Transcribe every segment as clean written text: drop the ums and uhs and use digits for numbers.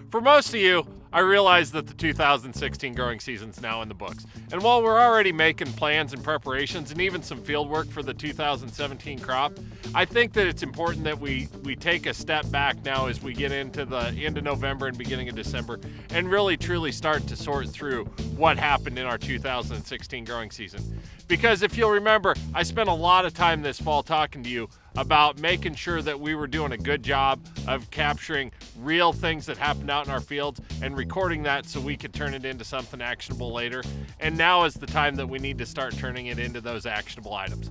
For most of you, I realize that the 2016 growing season's now in the books. And while we're already making plans and preparations and even some field work for the 2017 crop, I think that it's important that we take a step back now as we get into the end of November and beginning of December and really truly start to sort through what happened in our 2016 growing season. Because if you'll remember, I spent a lot of time this fall talking to you about making sure that we were doing a good job of capturing real things that happened out in our fields and recording that so we could turn it into something actionable later. And now is the time that we need to start turning it into those actionable items.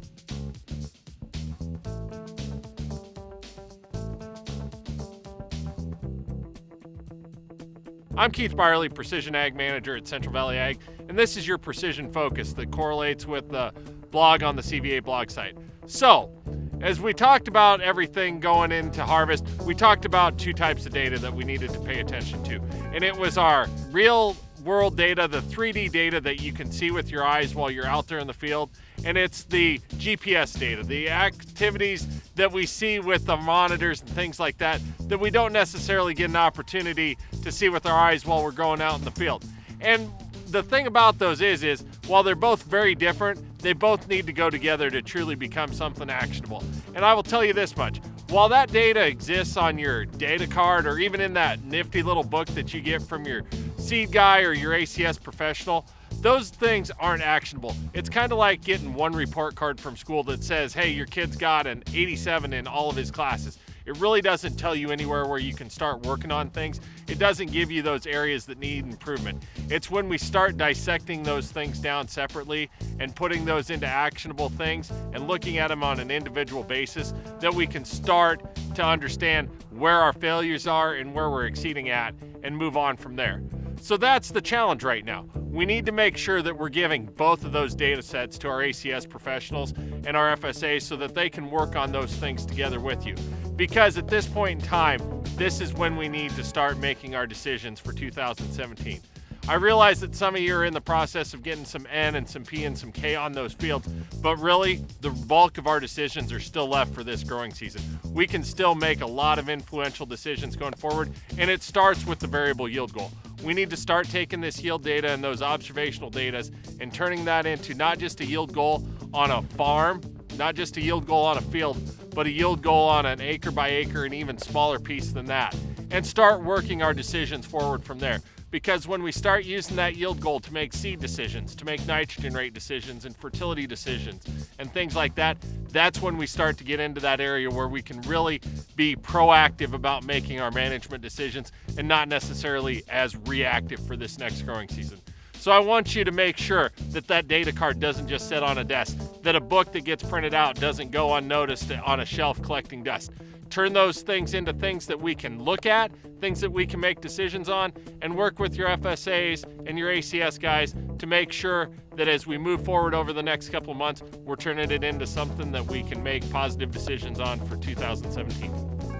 I'm Keith Byerly, Precision Ag Manager at Central Valley Ag, and this is your Precision Focus that correlates with the blog on the CVA blog site. So, as we talked about everything going into harvest, we talked about two types of data that we needed to pay attention to. And it was our real world data, the 3D data that you can see with your eyes while you're out there in the field. And it's the GPS data, the activities that we see with the monitors and things like that, that we don't necessarily get an opportunity to see with our eyes while we're going out in the field. And the thing about those is while they're both very different, they both need to go together to truly become something actionable. And I will tell you this much, while that data exists on your data card or even in that nifty little book that you get from your seed guy or your ACS professional, those things aren't actionable. It's kind of like getting one report card from school that says, hey, your kid's got an 87 in all of his classes. It really doesn't tell you anywhere where you can start working on things. It doesn't give you those areas that need improvement. It's when we start dissecting those things down separately and putting those into actionable things and looking at them on an individual basis that we can start to understand where our failures are and where we're exceeding at and move on from there. So that's the challenge right now. We need to make sure that we're giving both of those data sets to our ACS professionals and our FSAs so that they can work on those things together with you. Because at this point in time, this is when we need to start making our decisions for 2017. I realize that some of you are in the process of getting some N and some P and some K on those fields, but really the bulk of our decisions are still left for this growing season. We can still make a lot of influential decisions going forward, and it starts with the variable yield goal. We need to start taking this yield data and those observational data and turning that into not just a yield goal on a farm, not just a yield goal on a field, but a yield goal on an acre by acre and even smaller piece than that, and start working our decisions forward from there. Because when we start using that yield goal to make seed decisions, to make nitrogen rate decisions and fertility decisions and things like that, that's when we start to get into that area where we can really be proactive about making our management decisions and not necessarily as reactive for this next growing season. So I want you to make sure that that data card doesn't just sit on a desk, that a book that gets printed out doesn't go unnoticed on a shelf collecting dust. Turn those things into things that we can look at, things that we can make decisions on, and work with your FSAs and your ACS guys to make sure that as we move forward over the next couple of months, we're turning it into something that we can make positive decisions on for 2017.